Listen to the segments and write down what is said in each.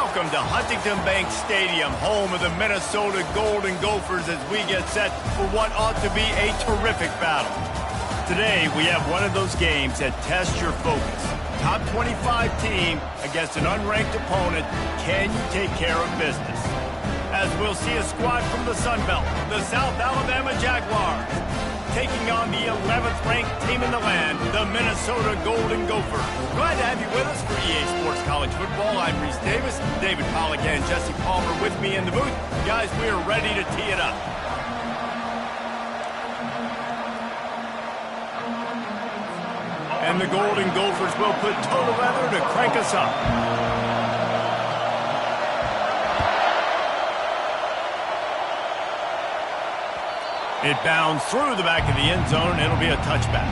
Welcome to Huntington Bank Stadium, home of the Minnesota Golden Gophers, as we get set for what ought to be a terrific battle. Today, we have one of those games that tests your focus. Top 25 team against an unranked opponent. Can you take care of business? As we'll see a squad from the Sun Belt, the South Alabama Jaguars, taking on the 11th ranked team in the land, the Minnesota Golden Gophers. Glad to have you with us for EA Sports College Football. I'm Reese Davis, David Pollack and Jesse Palmer with me in the booth. Guys, we are ready to tee it up. And the Golden Gophers will put total leather to crank us up. It bounds through the back of the end zone, and it'll be a touchback.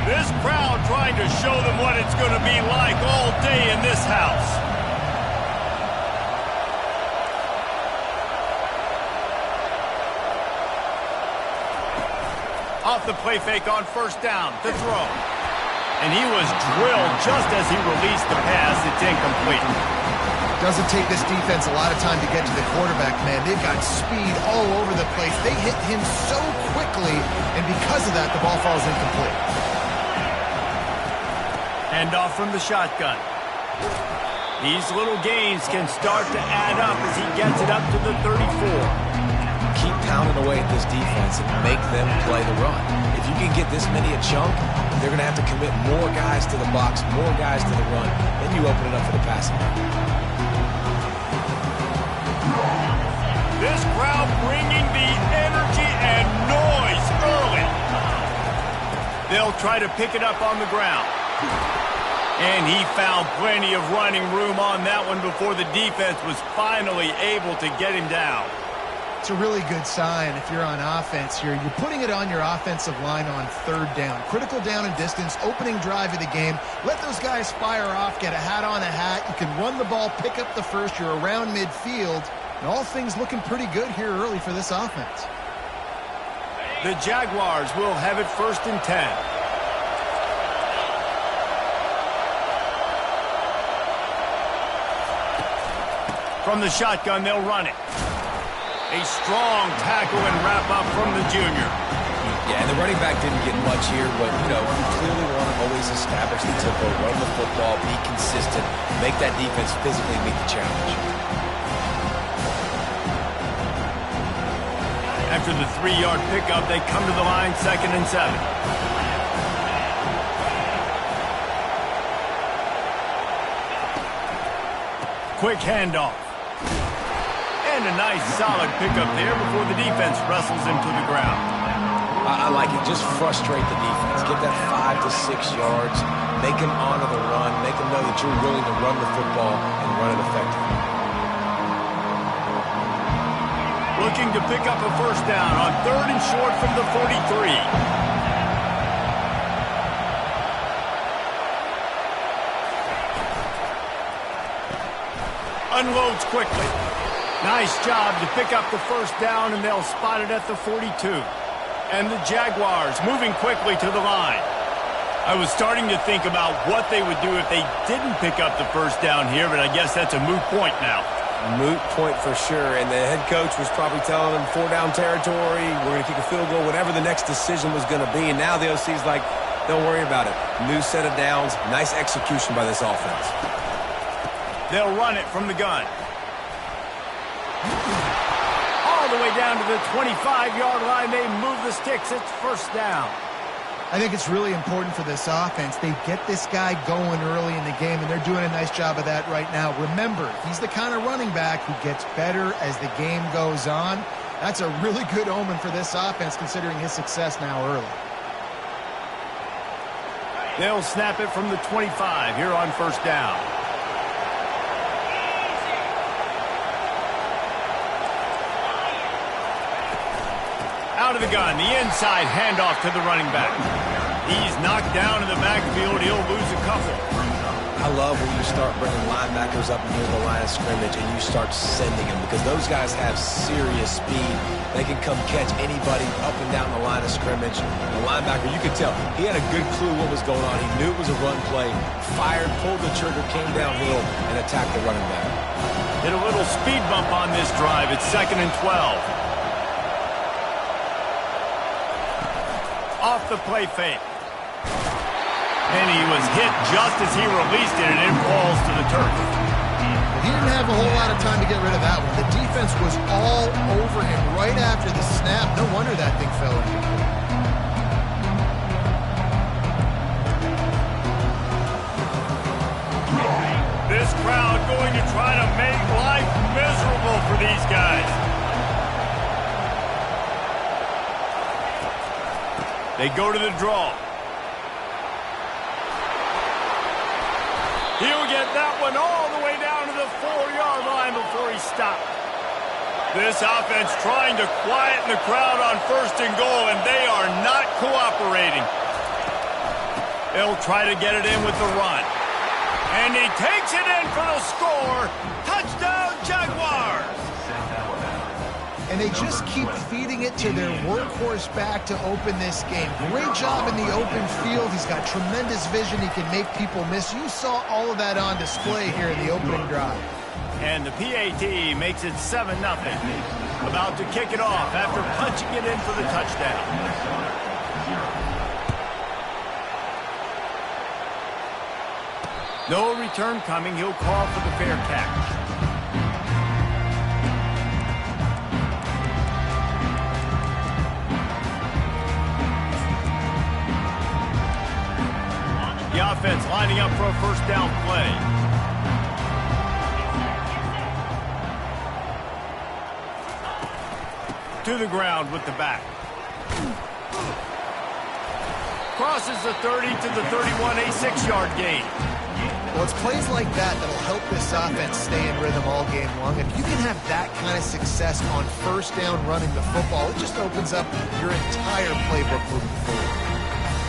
This crowd trying to show them what it's going to be like all day in this house. Off the play fake on first down, the throw. And he was drilled just as he released the pass. It's incomplete. Doesn't take this defense a lot of time to get to the quarterback, man. They've got speed all over the place. They hit him so quickly, and because of that, the ball falls incomplete. And off from the shotgun. These little gains can start to add up as he gets it up to the 34. Keep pounding away at this defense and make them play the run. If you can get this many a chunk, they're going to have to commit more guys to the box, more guys to the run, then you open it up for the passing game. This crowd bringing the energy and noise early. They'll try to pick it up on the ground. And he found plenty of running room on that one before the defense was finally able to get him down. It's a really good sign if you're on offense here. You're putting it on your offensive line on third down. Critical down and distance, opening drive of the game. Let those guys fire off, get a hat on a hat. You can run the ball, pick up the first. You're around midfield. And all things looking pretty good here early for this offense. The Jaguars will have it 1st and 10. From the shotgun, they'll run it. A strong tackle and wrap up from the junior. Yeah, and the running back didn't get much here, but, you clearly want to always establish the tempo, run the football, be consistent, make that defense physically meet the challenge. After the 3-yard pickup, they come to the line 2nd and 7. Quick handoff. And a nice solid pickup there before the defense wrestles him to the ground. I like it. Just frustrate the defense. Get that 5 to 6 yards. Make them honor the run. Make them know that you're willing to run the football and run it effectively. Looking to pick up a first down on 3rd and short from the 43. Unloads quickly. Nice job to pick up the first down, and they'll spot it at the 42. And the Jaguars moving quickly to the line. I was starting to think about what they would do if they didn't pick up the first down here, but I guess that's a moot point now. Moot point for sure, and the head coach was probably telling them 4-down territory, we're going to kick a field goal, whatever the next decision was going to be, and now the OC's like, don't worry about it. New set of downs, nice execution by this offense. They'll run it from the gun. All the way down to the 25-yard line. They move the sticks. It's first down. I think it's really important for this offense. They get this guy going early in the game, and they're doing a nice job of that right now. Remember, he's the kind of running back who gets better as the game goes on. That's a really good omen for this offense, considering his success now early. They'll snap it from the 25 here on first down. Out of the gun, the inside handoff to the running back. He's knocked down in the backfield. He'll lose a couple. I love when you start bringing linebackers up near the line of scrimmage and you start sending them because those guys have serious speed. They can come catch anybody up and down the line of scrimmage. The linebacker, you could tell, he had a good clue what was going on. He knew it was a run play, fired, pulled the trigger, came downhill, and attacked the running back. Hit a little speed bump on this drive. It's 2nd and 12. Off the play fake. And he was hit just as he released it, and it falls to the turf. He didn't have a whole lot of time to get rid of that one. The defense was all over him right after the snap. No wonder that thing fell in. This crowd going to try to make life miserable for these guys. They go to the draw. He'll get that one all the way down to the 4-yard line before he stopped. This offense trying to quieten the crowd on 1st and goal, and they are not cooperating. They'll try to get it in with the run. And he takes it in for the score. Touchdown, Jaguars! And they just keep feeding it to their workhorse back to open this game. Great job in the open field. He's got tremendous vision. He can make people miss. You saw all of that on display here in the opening drive. And the PAT makes it 7-0. About to kick it off after punching it in for the touchdown. No return coming. He'll call for the fair catch. The offense lining up for a 1st down play. To the ground with the back. Crosses the 30 to the 31, a 6-yard gain. Well, it's plays like that that'll help this offense stay in rhythm all game long. If you can have that kind of success on 1st down running the football, it just opens up your entire playbook moving forward.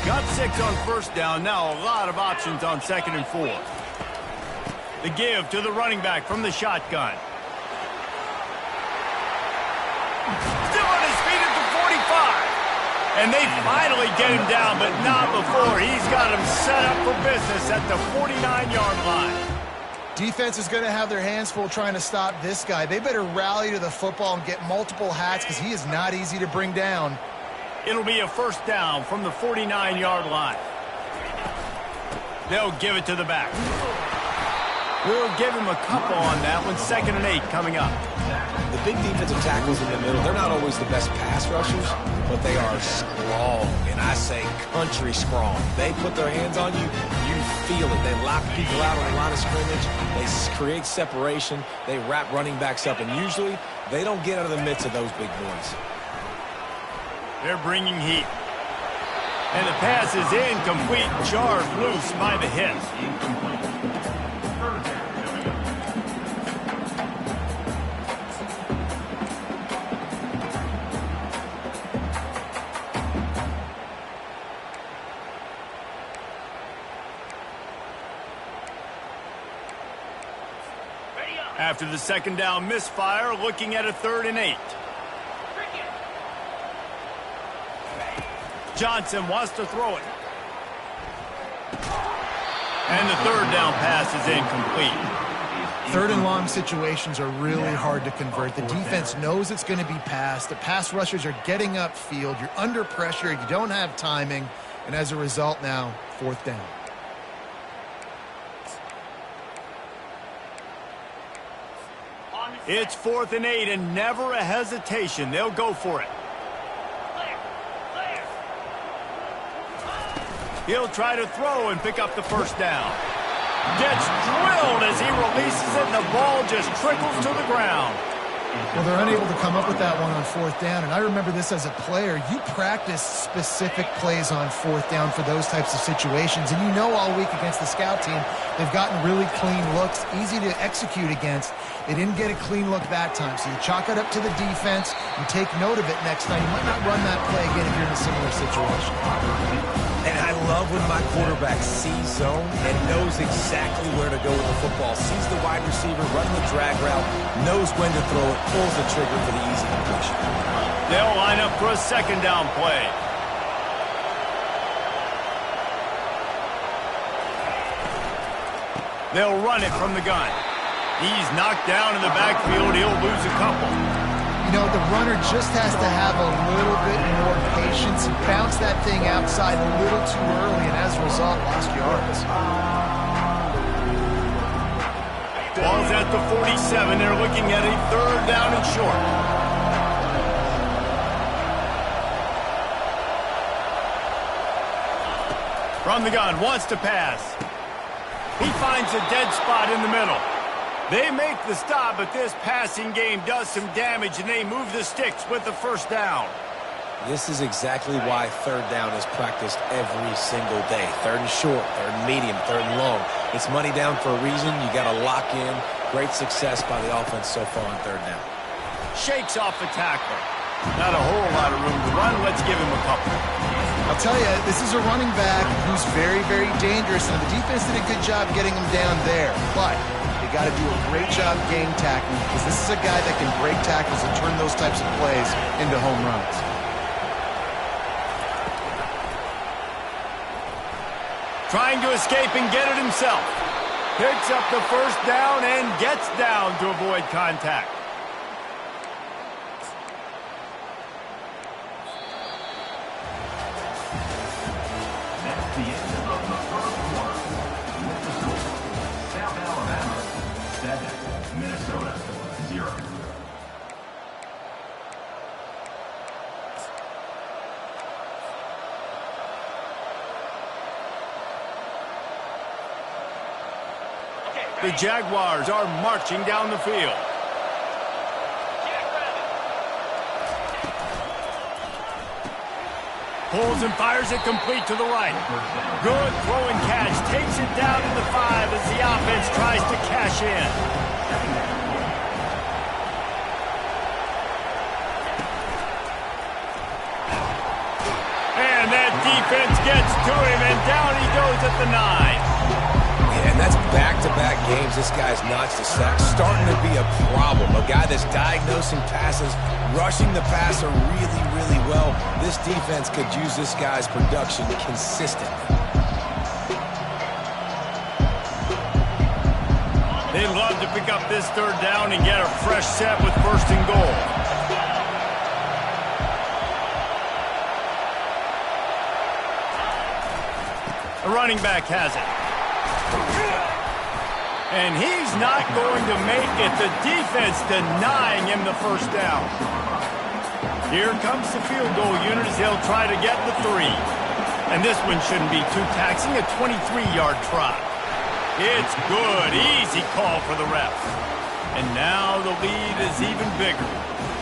Got 6 on 1st down. Now a lot of options on 2nd and 4. The give to the running back from the shotgun. Still on his feet at the 45. And they finally get him down, but not before. He's got him set up for business at the 49-yard line. Defense is going to have their hands full trying to stop this guy. They better rally to the football and get multiple hats because he is not easy to bring down. It'll be a 1st down from the 49-yard line. They'll give it to the back. We'll give him a couple on that one. 2nd and 8 coming up. The big defensive tackles in the middle, they're not always the best pass rushers, but they are strong, and I say country strong. They put their hands on you, you feel it. They lock people out on the line of scrimmage. They create separation. They wrap running backs up, and usually they don't get out of the midst of those big boys. They're bringing heat. And the pass is incomplete, jarred loose by the hit. After the 2nd down misfire, looking at a 3rd and 8. Johnson wants to throw it. And the 3rd down pass is incomplete. 3rd and long situations are really hard to convert. The defense knows it's going to be passed. The pass rushers are getting upfield. You're under pressure. You don't have timing. And as a result now, 4th down. It's 4th and 8 and never a hesitation. They'll go for it. He'll try to throw and pick up the 1st down. Gets drilled as he releases it, and the ball just trickles to the ground. Well, they're unable to come up with that one on 4th down, and I remember this as a player. You practice specific plays on 4th down for those types of situations, and you know all week against the scout team, they've gotten really clean looks, easy to execute against. They didn't get a clean look that time, so you chalk it up to the defense and take note of it next time. You might not run that play again if you're in a similar situation. And I love love when my quarterback sees zone and knows exactly where to go with the football. Sees the wide receiver running the drag route, knows when to throw it, pulls the trigger for the easy completion. They'll line up for a second down play. They'll run it from the gun. He's knocked down in the backfield. He'll lose a couple. You know, the runner just has to have a little bit more patience. He bounced that thing outside a little too early, and as a result, lost yards. Ball's at the 47. They're looking at a third down and short. From the gun, wants to pass. He finds a dead spot in the middle. They make the stop, but this passing game does some damage, and they move the sticks with the first down. This is exactly why third down is practiced every single day. Third and short, third and medium, third and long. It's money down for a reason. You got to lock in. Great success by the offense so far on third down. Shakes off the tackle. Not a whole lot of room to run. Let's give him a couple. I'll tell you, this is a running back who's very, very dangerous, and the defense did a good job getting him down there. But they got to do a great job game tackling, because this is a guy that can break tackles and turn those types of plays into home runs. Trying to escape and get it himself. Picks up the first down and gets down to avoid contact. That's the end of the first quarter. With the score, South Alabama 7, Minnesota 0. The Jaguars are marching down the field. Pulls and fires it complete to the right. Good throw and catch. Takes it down to the 5 as the offense tries to cash in. And that defense gets to him, and down he goes at the 9. And that's back-to-back games this guy's notched a sack. Starting to be a problem. A guy that's diagnosing passes, rushing the passer really, really well. This defense could use this guy's production consistently. They'd love to pick up this third down and get a fresh set with first and goal. The running back has it. And he's not going to make it. The defense denying him the first down. Here comes the field goal unit as they'll try to get the 3. And this one shouldn't be too taxing, a 23-yard try. It's good. Easy call for the ref. And now the lead is even bigger.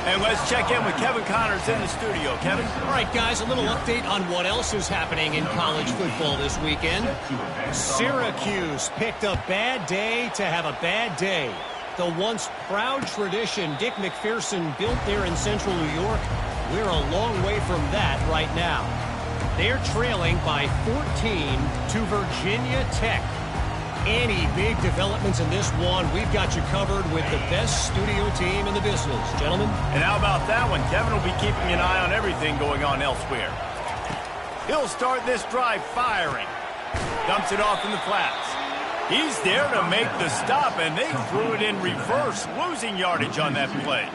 And let's check in with Kevin Connors in the studio. Kevin? All right, guys, a little update on what else is happening in college football this weekend. Syracuse picked a bad day to have a bad day. The once proud tradition Dick McPherson built there in central New York, we're a long way from that right now. They're trailing by 14 to Virginia Tech. Any big developments in this one, we've got you covered with the best studio team in the business. Gentlemen? And how about that one? Kevin will be keeping an eye on everything going on elsewhere. He'll start this drive firing. Dumps it off in the flats. He's there to make the stop, and they threw it in reverse, losing yardage on that play.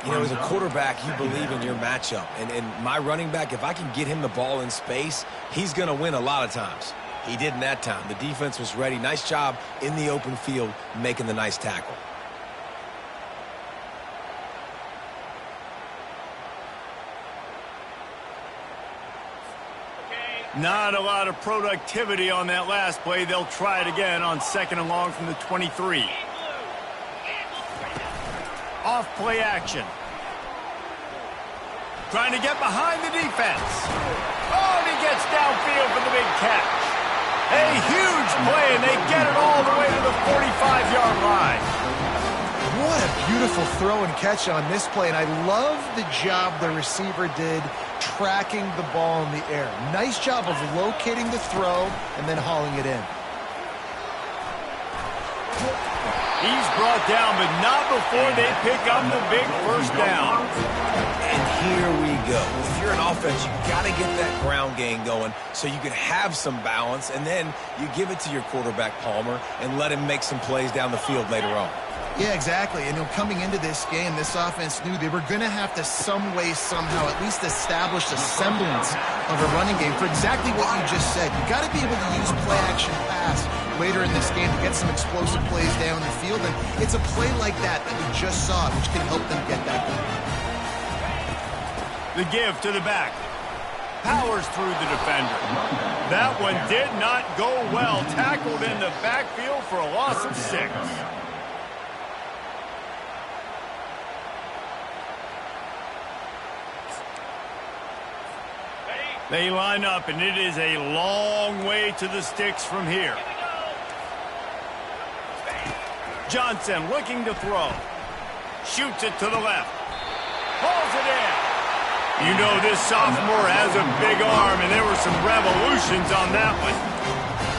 You know, as a quarterback, you believe in your matchup. And my running back, if I can get him the ball in space, he's going to win a lot of times. He didn't that time. The defense was ready. Nice job in the open field making the nice tackle. Not a lot of productivity on that last play. They'll try it again on second and long from the 23. Off play action. Trying to get behind the defense. Oh, and he gets downfield for the big catch. A huge play, and they get it all the way to the 45-yard line. What a beautiful throw and catch on this play, and I love the job the receiver did tracking the ball in the air. Nice job of locating the throw and then hauling it in. He's brought down, but not before they pick up the big first down. And here we go. If you're an offense, you got to get that ground game going so you can have some balance, and then you give it to your quarterback, Palmer, and let him make some plays down the field later on. Yeah, exactly. And coming into this game, this offense knew they were going to have to some way, somehow, at least establish a semblance of a running game for exactly what you just said. You got to be able to use play-action pass later in this game to get some explosive plays down the field. And it's a play like that we just saw, which can help them get that going. The give to the back. Powers through the defender. That one did not go well. Tackled in the backfield for a loss of 6. They line up, and it is a long way to the sticks from here. Johnson looking to throw. Shoots it to the left. Pulls it in. You know this sophomore has a big arm, and there were some revolutions on that one.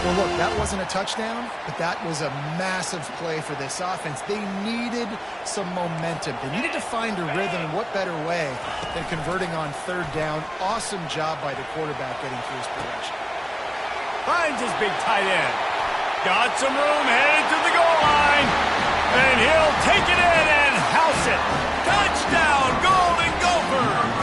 Well, look, that wasn't a touchdown, but that was a massive play for this offense. They needed some momentum. They needed to find a rhythm, and what better way than converting on third down. Awesome job by the quarterback getting through his progression. Finds his big tight end. Got some room, headed to the goal line. And he'll take it in and house it. Touchdown, Golden Gophers!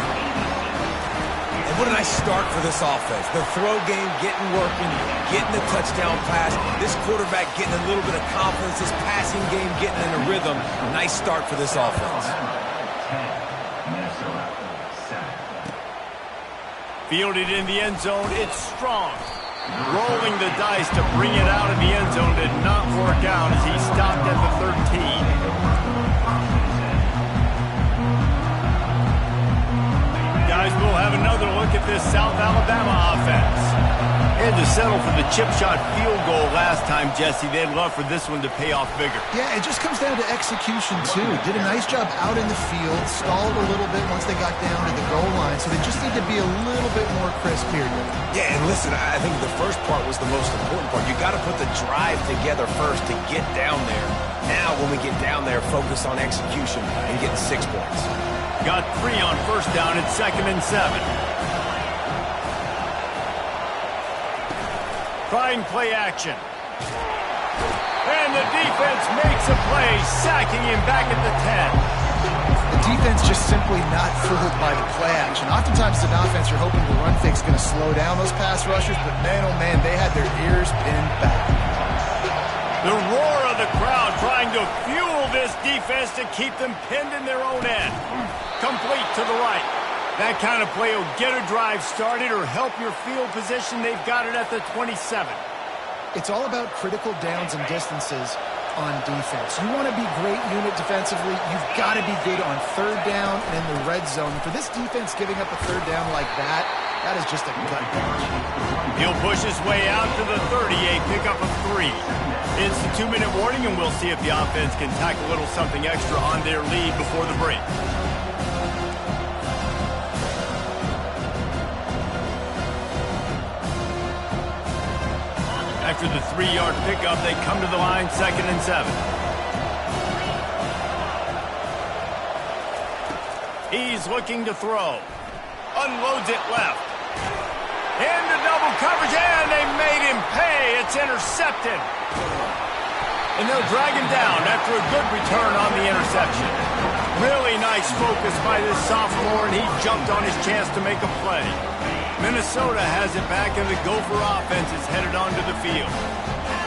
And what a nice start for this offense. The throw game getting working, getting the touchdown pass. This quarterback getting a little bit of confidence. This passing game getting in a rhythm. Nice start for this offense. Fielded in the end zone, it's Strong. Rolling the dice to bring it out of the end zone did not work out as he stopped at the 13. Guys, we'll have another look at this South Alabama offense. Had to settle for the chip shot field goal last time, Jesse. They'd love for this one to pay off bigger. Yeah, it just comes down to execution, too. Did a nice job out in the field, stalled a little bit once they got down to the goal line, so they just need to be a little bit more crisp here. Yeah, and listen, I think the first part was the most important part. You got to put the drive together first to get down there. Now, when we get down there, focus on execution and getting 6 points. Got 3 on first down at 2nd and 7. Trying play action. And the defense makes a play, sacking him back at the 10. The defense just simply not fooled by the play action. Oftentimes, as an offense, you're hoping the run fake's going to slow down those pass rushers, but man, oh man, they had their ears pinned back. The roar of the crowd trying to fuel this defense to keep them pinned in their own end. Complete to the right. That kind of play will get a drive started or help your field position. They've got it at the 27. It's all about critical downs and distances on defense. You want to be great unit defensively, you've got to be good on third down and in the red zone. For this defense giving up a third down like that, that is just a gut punch. He'll push his way out to the 38, pick up a 3. It's the 2-minute warning, and we'll see if the offense can tack a little something extra on their lead before the break. After the 3-yard pickup, they come to the line, 2nd and 7. He's looking to throw. Unloads it left. Into double coverage, and they made him pay. It's intercepted. And they'll drag him down after a good return on the interception. Really nice focus by this sophomore, and he jumped on his chance to make a play. Minnesota has it back, and the Gopher offense is headed onto the field.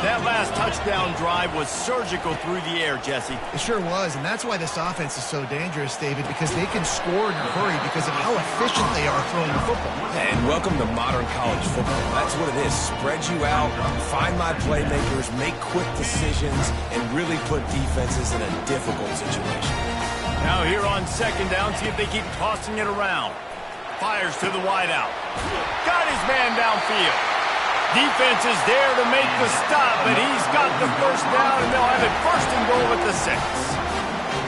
That last touchdown drive was surgical through the air, Jesse. It sure was, and that's why this offense is so dangerous, David, because they can score in a hurry because of how efficient they are throwing the football. And welcome to modern college football. That's what it is. Spread you out, find my playmakers, make quick decisions, and really put defenses in a difficult situation. Now here on 2nd down, see if they keep tossing it around. Fires to the wideout. Got his man downfield. Defense is there to make the stop, but he's got the first down, and they'll have it 1st and goal at the 6.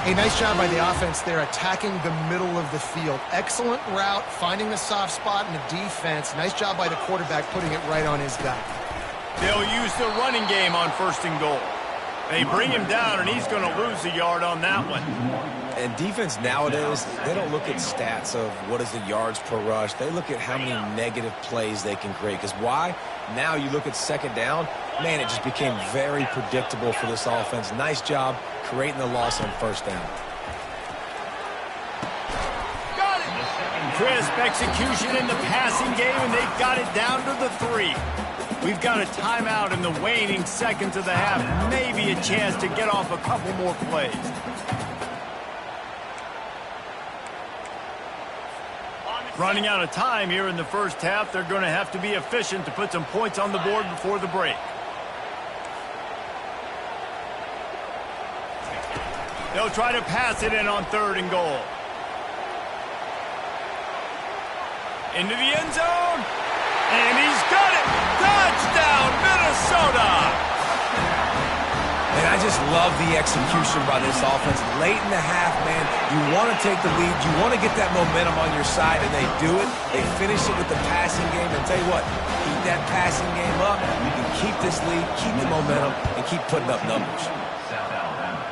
Hey, nice job by the offense there, attacking the middle of the field. Excellent route, finding the soft spot in the defense. Nice job by the quarterback putting it right on his guy. They'll use the running game on 1st and goal. They bring him down, and he's going to lose a yard on that one. And defense nowadays, they don't look at stats of what is the yards per rush. They look at how many negative plays they can create. Because why? Now you look at 2nd down, man, it just became very predictable for this offense. Nice job creating the loss on 1st down. Got it! Crisp execution in the passing game, and they've got it down to the 3. We've got a timeout in the waning seconds of the half. Maybe a chance to get off a couple more plays. Running out of time here in the 1st half. They're going to have to be efficient to put some points on the board before the break. They'll try to pass it in on 3rd and goal. Into the end zone. And he's got it. Touchdown, Minnesota. And I just love the execution by this offense. Late in the half, man, you want to take the lead. You want to get that momentum on your side, and they do it. They finish it with the passing game. And tell you what, keep that passing game up. You can keep this lead, keep the momentum, and keep putting up numbers. South Alabama,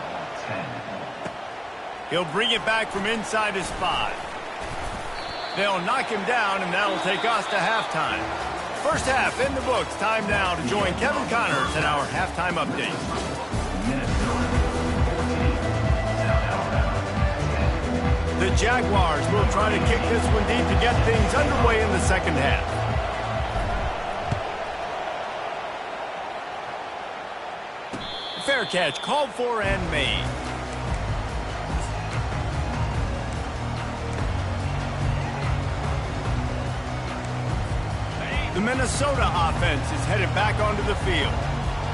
10. He'll bring it back from inside his 5. They'll knock him down, and that'll take us to halftime. 1st half in the books. Time now to join Kevin Connors in our halftime update. The Jaguars will try to kick this one deep to get things underway in the 2nd half. Fair catch called for and made. The Minnesota offense is headed back onto the field.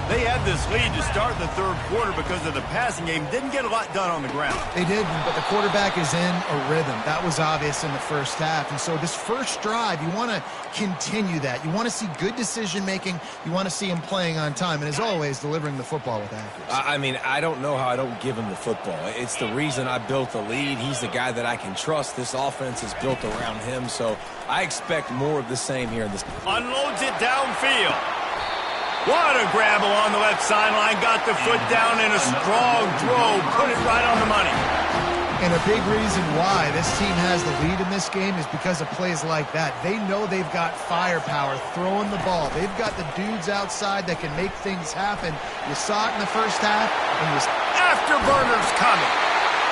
They had this lead to start the 3rd quarter because of the passing game. Didn't get a lot done on the ground. They didn't, but the quarterback is in a rhythm. That was obvious in the 1st half. And so this 1st drive, you want to continue that. You want to see good decision-making. You want to see him playing on time. And as always, delivering the football with accuracy. I mean, I don't know how I don't give him the football. It's the reason I built the lead. He's the guy that I can trust. This offense is built around him. So I expect more of the same here in this. Unloads it downfield. What a grab along the left sideline. Got the foot down in a strong throw. Put it right on the money. And a big reason why this team has the lead in this game is because of plays like that. They know they've got firepower throwing the ball. They've got the dudes outside that can make things happen. You saw it in the 1st half. And Afterburners coming.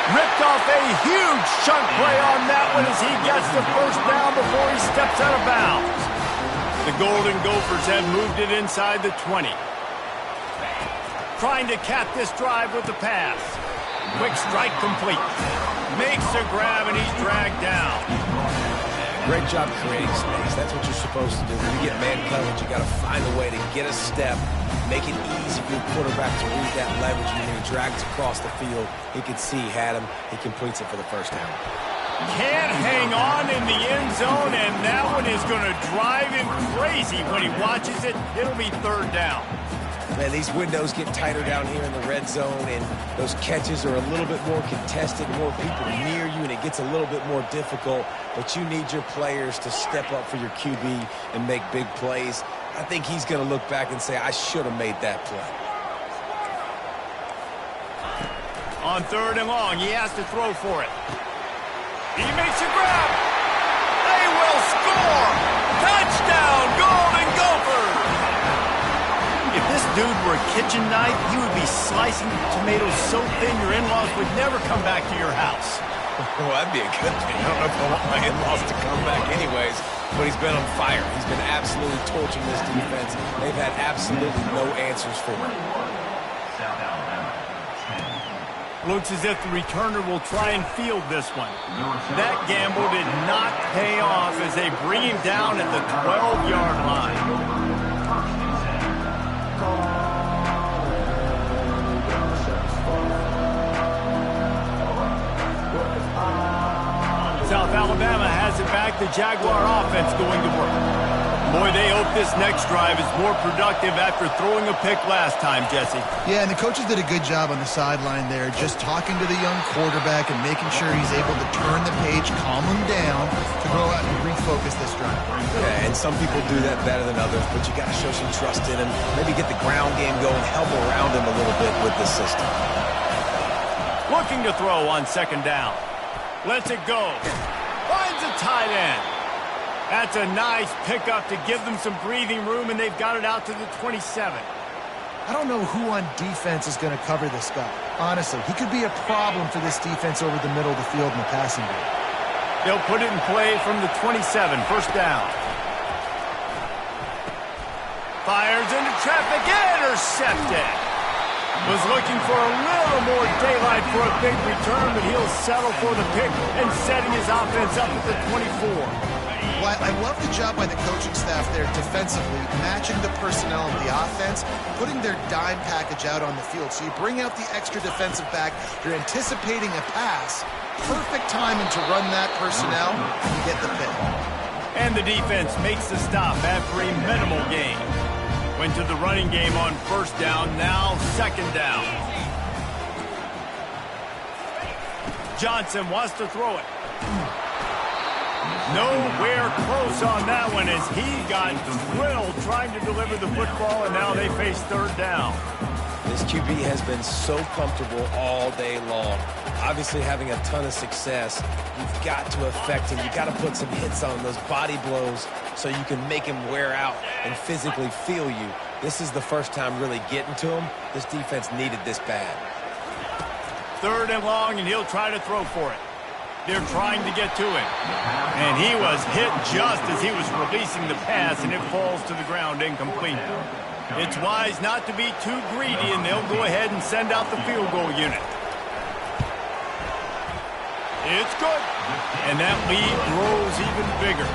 Ripped off a huge chunk play on that one as he gets the 1st down before he steps out of bounds. The Golden Gophers have moved it inside the 20. Trying to cap this drive with the pass. Quick strike complete. Makes the grab, and he's dragged down. Great job creating space. That's what you're supposed to do. When you get man coverage, you got to find a way to get a step, make it easy for your quarterback to read that leverage, and then he drags across the field. He can see he had him. He completes it for the 1st down. Can't hang on in the end zone, and that one is going to drive him crazy when he watches it. It'll be 3rd down. Man, these windows get tighter down here in the red zone, and those catches are a little bit more contested, more people near you, and it gets a little bit more difficult. But you need your players to step up for your QB and make big plays. I think he's going to look back and say, I should have made that play. On 3rd and long, he has to throw for it. He makes a grab. They will score. Touchdown, Golden Gophers. If this dude were a kitchen knife, he would be slicing tomatoes so thin your in-laws would never come back to your house. Well, that'd be a good thing. I don't know if I want my in-laws to come back anyways, but he's been on fire. He's been absolutely torching this defense. They've had absolutely no answers for him. South Alabama, 10. Looks as if the returner will try and field this one. That gamble did not pay off as they bring him down at the 12-yard line. South Alabama has it back. The Jaguar offense going to work. Boy, they hope this next drive is more productive after throwing a pick last time, Jesse. Yeah, and the coaches did a good job on the sideline there, just talking to the young quarterback and making sure he's able to turn the page, calm him down to go out and refocus this drive. Yeah, and some people do that better than others, but you got to show some trust in him. Maybe get the ground game going, help around him a little bit with this system. Looking to throw on second down. Lets it go. Finds a tight end. That's a nice pickup to give them some breathing room, and they've got it out to the 27. I don't know who on defense is going to cover this guy. Honestly, he could be a problem for this defense over the middle of the field in the passing game. They'll put it in play from the 27, first down. Fires into traffic, intercepted. Was looking for a little more daylight for a big return, but he'll settle for the pick and setting his offense up at the 24. Well, I love the job by the coaching staff there defensively, matching the personnel of the offense, putting their dime package out on the field. So you bring out the extra defensive back, you're anticipating a pass, perfect timing to run that personnel, and you get the pick. And the defense makes the stop after a minimal gain. Went to the running game on first down, now second down. Johnson wants to throw it. Nowhere close on that one as he got drilled trying to deliver the football, and now they face third down. This QB has been so comfortable all day long. Obviously having a ton of success. You've got to affect him. You've got to put some hits on those body blows so you can make him wear out and physically feel you. This is the first time really getting to him. This defense needed this bad. Third and long, and he'll try to throw for it. They're trying to get to him. And he was hit just as he was releasing the pass, and it falls to the ground incomplete. It's wise not to be too greedy, and they'll go ahead and send out the field goal unit. It's good. And that lead grows even bigger.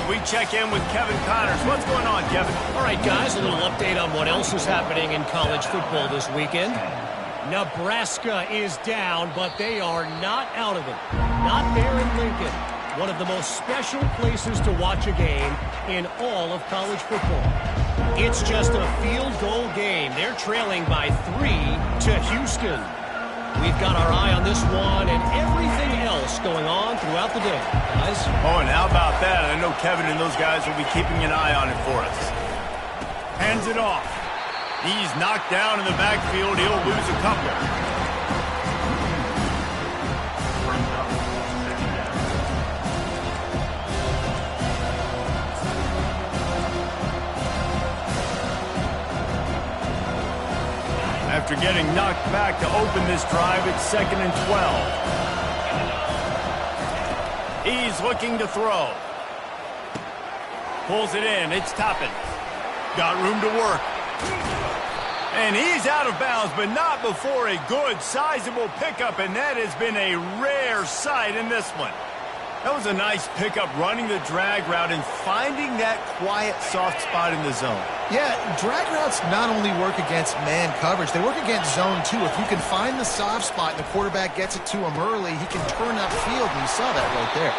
We check in with Kevin Connors. What's going on, Kevin? All right, guys, a little update on what else is happening in college football this weekend. Nebraska is down, but they are not out of it. Not there in Lincoln. One of the most special places to watch a game in all of college football. It's just a field goal game. They're trailing by 3 to Houston. We've got our eye on this one and everything else going on throughout the day, guys. Oh, and how about that? I know Kevin and those guys will be keeping an eye on it for us. Hands it off. He's knocked down in the backfield. He'll lose a couple. After getting knocked back to open this drive, it's 2nd and 12. He's looking to throw. Pulls it in. It's Toppin. Got room to work. And he's out of bounds, but not before a good, sizable pickup, and that has been a rare sight in this one. That was a nice pickup, running the drag route and finding that quiet, soft spot in the zone. Yeah, drag routes not only work against man coverage, they work against zone too. If you can find the soft spot and the quarterback gets it to him early, he can turn upfield, and you saw that right there.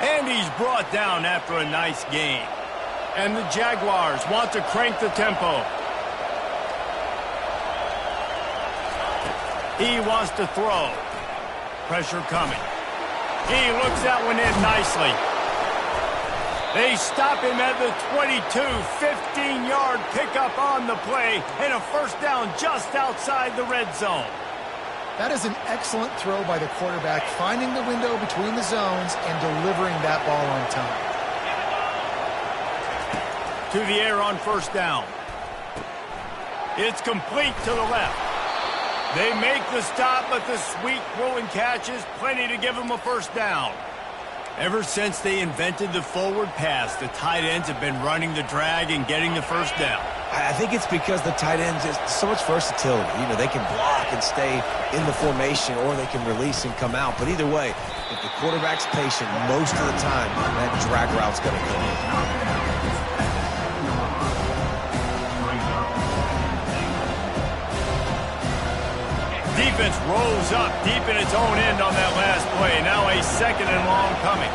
And he's brought down after a nice gain. And the Jaguars want to crank the tempo. He wants to throw. Pressure coming. He looks that one in nicely. They stop him at the 22, 15-yard pickup on the play, and a first down just outside the red zone. That is an excellent throw by the quarterback, finding the window between the zones and delivering that ball on time. To the air on first down. It's complete to the left. They make the stop, but the sweet throw and catch is plenty to give them a first down. Ever since they invented the forward pass, the tight ends have been running the drag and getting the first down. I think it's because the tight ends is so much versatility. You know, they can block and stay in the formation, or they can release and come out. But either way, if the quarterback's patient, most of the time, that drag route's going to come in. Defense rolls up deep in its own end on that last play. Now a 2nd and long coming.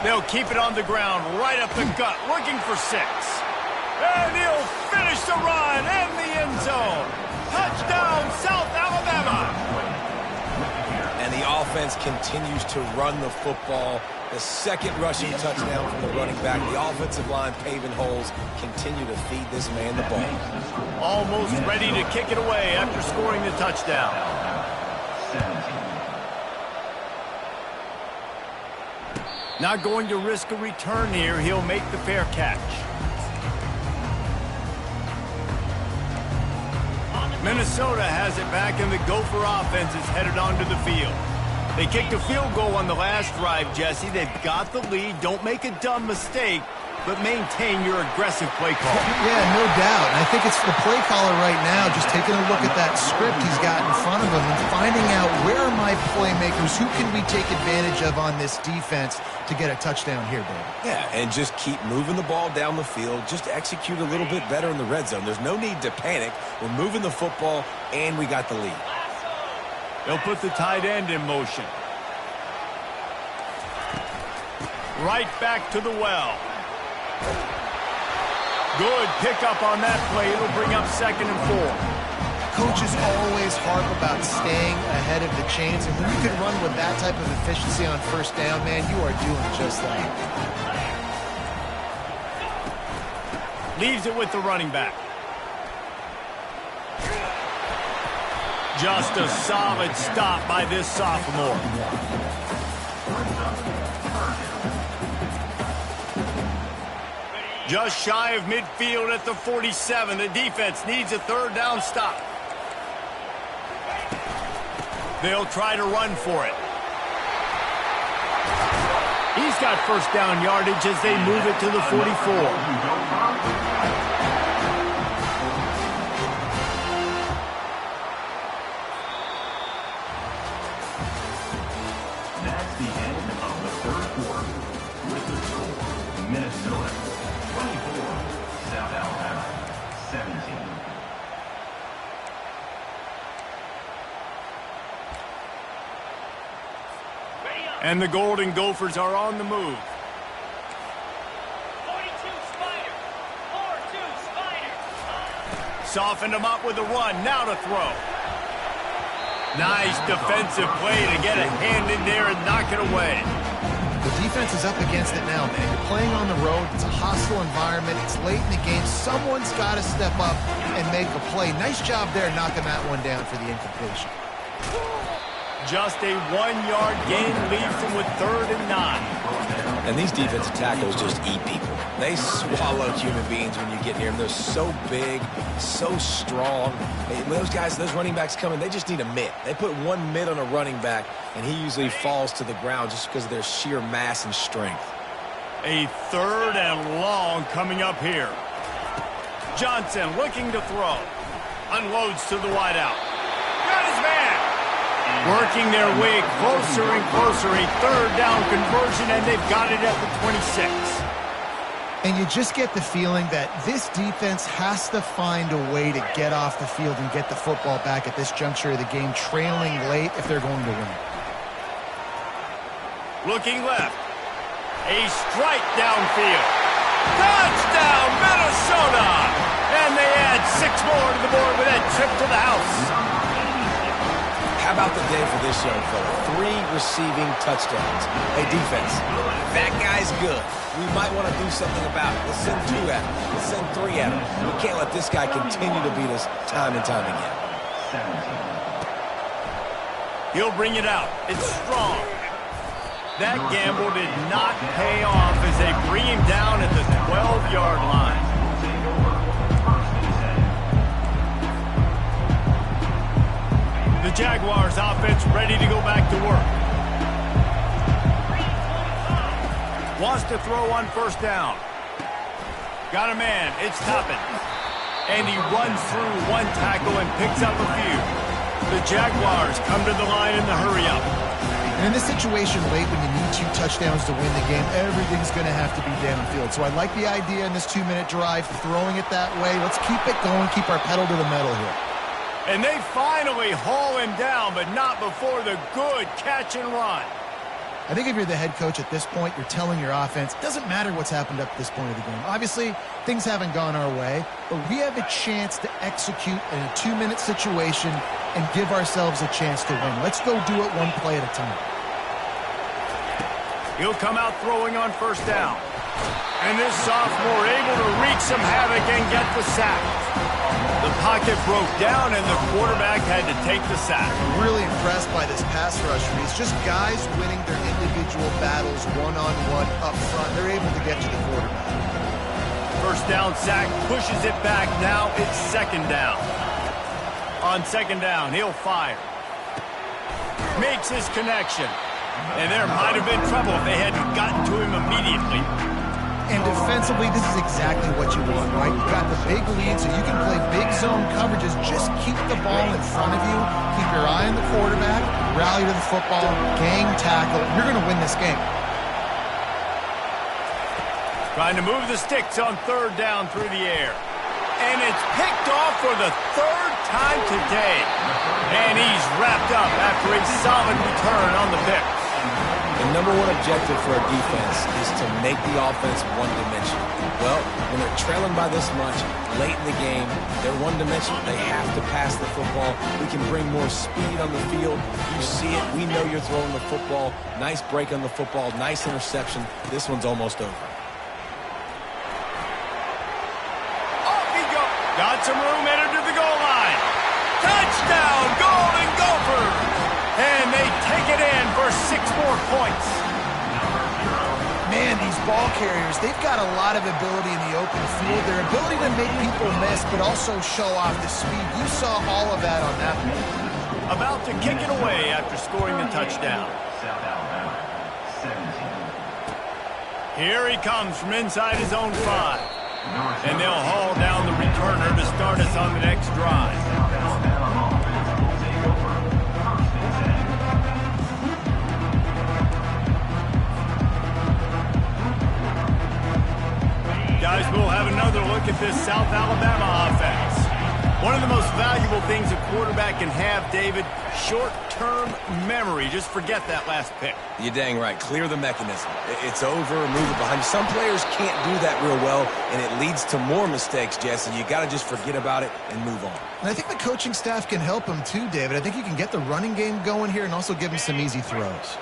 They'll keep it on the ground, right up the gut, looking for 6. And he'll finish the run in the end zone. Touchdown, South Alabama. And the offense continues to run the football. The second rushing touchdown from the running back. The offensive line paving holes. Continue to feed this man the ball. Almost ready to kick it away after scoring the touchdown. 17. Not going to risk a return here. He'll make the fair catch. Minnesota has it back, and the Gopher offense is headed onto the field. They kicked a field goal on the last drive, Jesse. They've got the lead. Don't make a dumb mistake, but maintain your aggressive play call. Yeah, no doubt. And I think it's the play caller right now just taking a look at that script he's got in front of him and finding out where are my playmakers, who can we take advantage of on this defense to get a touchdown here, Dave. Yeah, and just keep moving the ball down the field. Just execute a little bit better in the red zone. There's no need to panic. We're moving the football, and we got the lead. They'll put the tight end in motion. Right back to the well. Good pickup on that play. It'll bring up 2nd and 4. Coaches always harp about staying ahead of the chains, and when you can run with that type of efficiency on first down, man, you are doing just that. Leaves it with the running back. Just a solid stop by this sophomore. Just shy of midfield at the 47. The defense needs a 3rd down stop. They'll try to run for it. He's got 1st down yardage as they move it to the 44. That's the end of the 3rd quarter. With the score, Minnesota 24, South Alabama 17. And the Golden Gophers are on the move. 42 Spider. 4-2 Spider. Softened him up with a run. Now to throw. Nice defensive play to get a hand in there and knock it away. The defense is up against it now, man. You're playing on the road. It's a hostile environment. It's late in the game. Someone's got to step up and make a play. Nice job there knocking that one down for the incompletion. Just a 1-yard gain leaves them with 3rd and 9. And these defensive tackles just eat people. They swallow human beings when you get near them. They're so big, so strong. Those guys, those running backs coming, they just need a mitt. They put one mitt on a running back, and he usually falls to the ground just because of their sheer mass and strength. A 3rd and long coming up here. Johnson looking to throw. Unloads to the wideout. Got his man. Working their way closer and closer. A 3rd down conversion, and they've got it at the 26. And you just get the feeling that this defense has to find a way to get off the field and get the football back at this juncture of the game, trailing late if they're going to win. Looking left. A strike downfield. Touchdown, Minnesota! And they add 6 more to the board with that trip to the house. How about the day for this young fella? 3 receiving touchdowns. Hey, defense, that guy's good. We might want to do something about it. Let's send 2 at him. Let's send 3 at him. We can't let this guy continue to beat us time and time again. 17. He'll bring it out. It's strong. That gamble did not pay off as they bring him down at the 12-yard line. The Jaguars offense ready to go back to work. Wants to throw on 1st down. Got a man. It's Toppin. And he runs through 1 tackle and picks up a few. The Jaguars come to the line in the hurry-up. And in this situation late when you need 2 touchdowns to win the game, everything's going to have to be downfield. So I like the idea in this 2-minute drive, throwing it that way. Let's keep it going, keep our pedal to the metal here. And they finally haul him down, but not before the good catch and run. I think if you're the head coach at this point, you're telling your offense, it doesn't matter what's happened up to this point of the game. Obviously, things haven't gone our way, but we have a chance to execute in a 2-minute situation and give ourselves a chance to win. Let's go do it one play at a time. He'll come out throwing on first down. And this sophomore able to wreak some havoc and get the sack. The pocket broke down, and the quarterback had to take the sack. I'm really impressed by this pass rush. It's just guys winning their individual battles one-on-one up front. They're able to get to the quarterback. First down sack pushes it back. Now it's second down. On second down, he'll fire. Makes his connection. And there might have been trouble if they hadn't gotten to him immediately. And defensively, this is exactly what you want, right? You've got the big lead, so you can play big zone coverages. Just keep the ball in front of you. Keep your eye on the quarterback. Rally to the football. Gang tackle. You're going to win this game. Trying to move the sticks on third down through the air. And it's picked off for the third time today. And he's wrapped up after a solid return on the pick. The number one objective for a defense is to make the offense one-dimensional. Well, when they're trailing by this much, late in the game, they're one-dimensional. They have to pass the football. We can bring more speed on the field. You see it. We know you're throwing the football. Nice break on the football. Nice interception. This one's almost over. Off he goes. Got some room, headed to the goal line. Touchdown, Golden Gophers! And they take it in for 6 more points. Man, these ball carriers, they've got a lot of ability in the open field. Their ability to make people miss, but also show off the speed. You saw all of that on that play. About to kick it away after scoring the touchdown. South Alabama, 17. Here he comes from inside his own 5. And they'll haul down the returner to start us on the next drive. South Alabama offense will take over first and 10. Guys, we'll have another look at this South Alabama offense. One of the most valuable things a quarterback can have, David, short-term memory. Just forget that last pick. You're dang right. Clear the mechanism. It's over, move it behind you. Some players can't do that real well, and it leads to more mistakes, Jesse. You got to just forget about it and move on. And I think the coaching staff can help him too, David. I think you can get the running game going here and also give him some easy throws.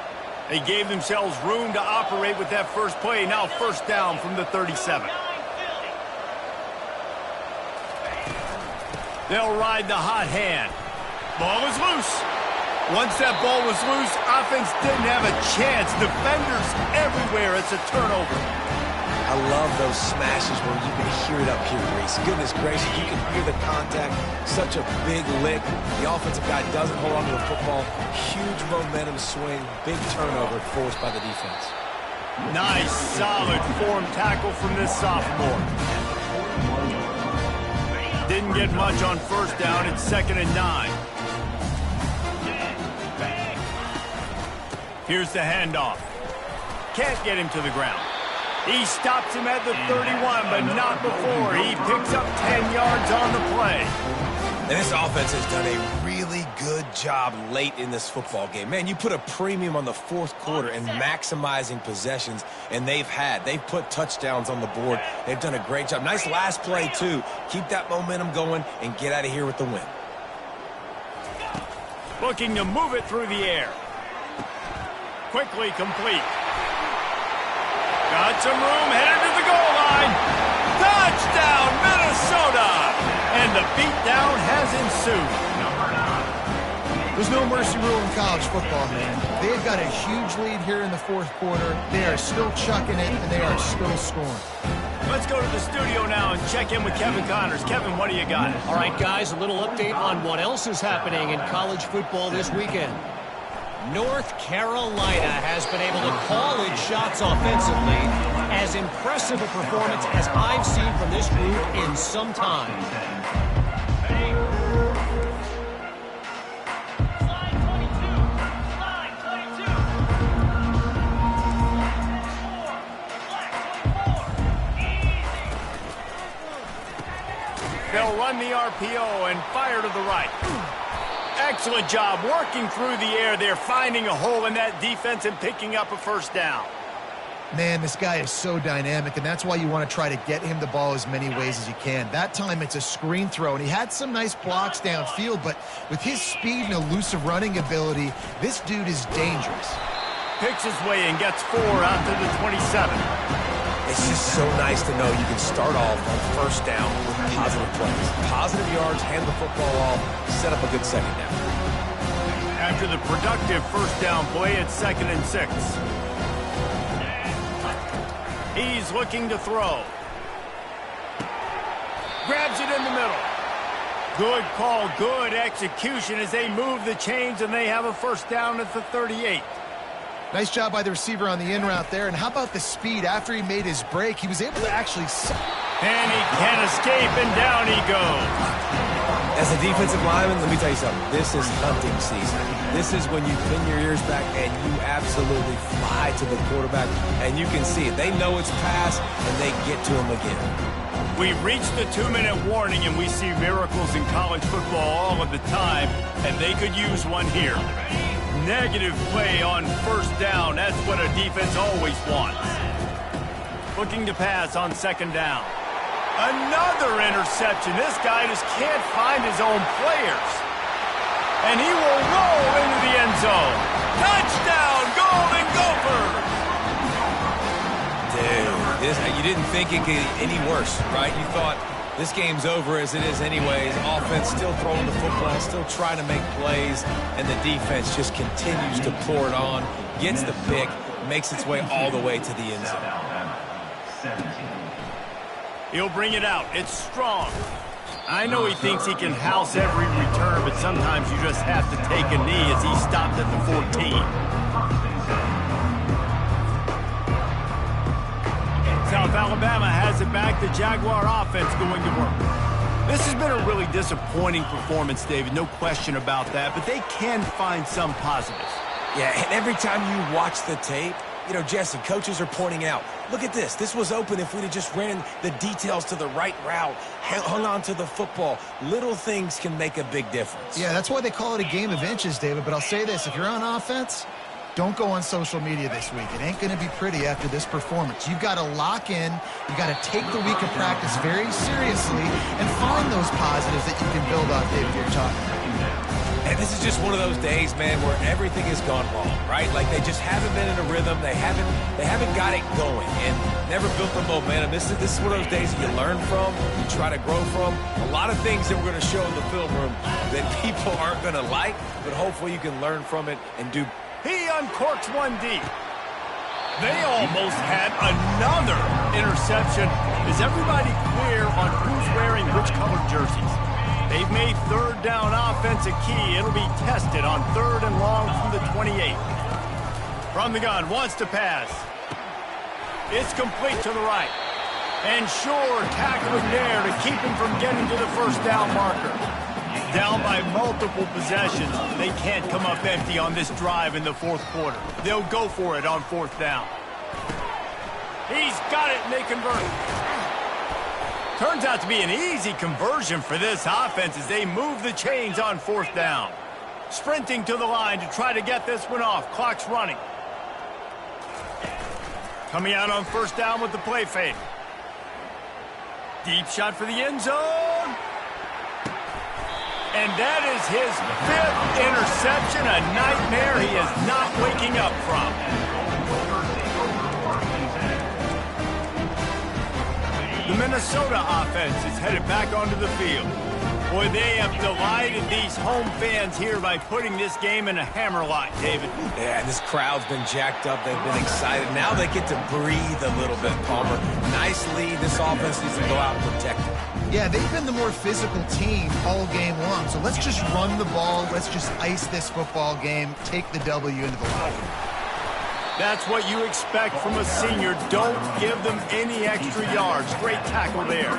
They gave themselves room to operate with that first play. Now first down from the 37. They'll ride the hot hand. Ball is loose. Once that ball was loose, offense didn't have a chance. Defenders everywhere. It's a turnover. I love those smashes where you can hear it up here, Reese. Goodness gracious, you can hear the contact. Such a big lick. The offensive guy doesn't hold on to the football. Huge momentum swing. Big turnover forced by the defense. Nice, solid form tackle from this sophomore. Didn't get much on first down. It's 2nd and 9. Here's the handoff. Can't get him to the ground. He stops him at the 31, but not before. He picks up 10 yards on the play. And this offense has done a really good job late in this football game. Man, you put a premium on the fourth quarter and maximizing possessions, and they've put touchdowns on the board. They've done a great job. Nice last play, too. Keep that momentum going and get out of here with the win. Looking to move it through the air. Quickly complete. Got some room, headed to the goal line. Touchdown, Minnesota! And the beatdown has ensued. There's no mercy rule in college football, man. They've got a huge lead here in the fourth quarter. They are still chucking it, and they are still scoring. Let's go to the studio now and check in with Kevin Connors. Kevin, what do you got? All right, guys, a little update on what else is happening in college football this weekend. North Carolina has been able to call its shots offensively. As impressive a performance as I've seen from this group in some time. They'll run the RPO and fire to the right. Excellent job working through the air there, finding a hole in that defense and picking up a first down. Man, this guy is so dynamic, and that's why you want to try to get him the ball as many ways as you can. That time, it's a screen throw, and he had some nice blocks downfield, but with his speed and elusive running ability, this dude is dangerous. Picks his way and gets 4 out to the 27. It's just so nice to know you can start off on first down with positive plays. Positive yards, hand the football off, set up a good second down. After the productive first down play, it's 2nd and 6. He's looking to throw. Grabs it in the middle. Good call, good execution as they move the chains, and they have a first down at the 38. Nice job by the receiver on the in route there. And how about the speed? After he made his break, he was able to actually... And he can't escape, and down he goes. As a defensive lineman, let me tell you something. This is hunting season. This is when you pin your ears back and you absolutely fly to the quarterback, and you can see it. They know it's pass, and they get to him again. We've reached the 2-minute warning, and we see miracles in college football all of the time, and they could use one here. Negative play on first down. That's what a defense always wants. Looking to pass on 2nd down. Another interception. This guy just can't find his own players. And he will roll into the end zone. Touchdown, Golden Gophers! Dude, you didn't think it could get any worse, right? You thought this game's over as it is anyways. Offense still throwing the football, still trying to make plays, and the defense just continues to pour it on, gets the pick, makes its way all the way to the end zone. He'll bring it out. It's strong. I know he thinks he can house every return, but sometimes you just have to take a knee as he stopped at the 14. South Alabama has it back. The Jaguar offense going to work. This has been a really disappointing performance, David. No question about that, but they can find some positives. Yeah, and every time you watch the tape, you know, Jesse, coaches are pointing out, look at this. This was open if we'd have just ran the details to the right route, hung on to the football. Little things can make a big difference. Yeah, that's why they call it a game of inches, David. But I'll say this, if you're on offense, don't go on social media this week. It ain't going to be pretty after this performance. You've got to lock in. You've got to take the week of practice very seriously and find those positives that you can build on, David, you're talking about. And this is just one of those days, man, where everything has gone wrong, right? Like they just haven't been in a rhythm. They haven't got it going and never built the momentum. This is one of those days that you learn from, you try to grow from. A lot of things that we're going to show in the film room that people aren't going to like, but hopefully you can learn from it and do. He uncorks one deep. They almost had another interception. Is everybody clear on who's wearing which colored jerseys? They've made 3rd down offense a key. It'll be tested on 3rd and long from the 28. From the gun, wants to pass. It's complete to the right. And sure, tackling there to keep him from getting to the first down marker. Down by multiple possessions. They can't come up empty on this drive in the 4th quarter. They'll go for it on 4th down. He's got it, and they convert. Turns out to be an easy conversion for this offense as they move the chains on 4th down. Sprinting to the line to try to get this one off. Clock's running. Coming out on 1st down with the play fake. Deep shot for the end zone. And that is his 5th interception, a nightmare he is not waking up from. The Minnesota offense is headed back onto the field. Boy, they have delighted these home fans here by putting this game in a hammerlock, David. Yeah, this crowd's been jacked up. They've been excited. Now they get to breathe a little bit, Palmer. Nice lead. This offense needs to go out and protect it. Yeah, they've been the more physical team all game long. So let's just run the ball. Let's just ice this football game. Take the W into the locker room. That's what you expect from a senior. Don't give them any extra yards. Great tackle there.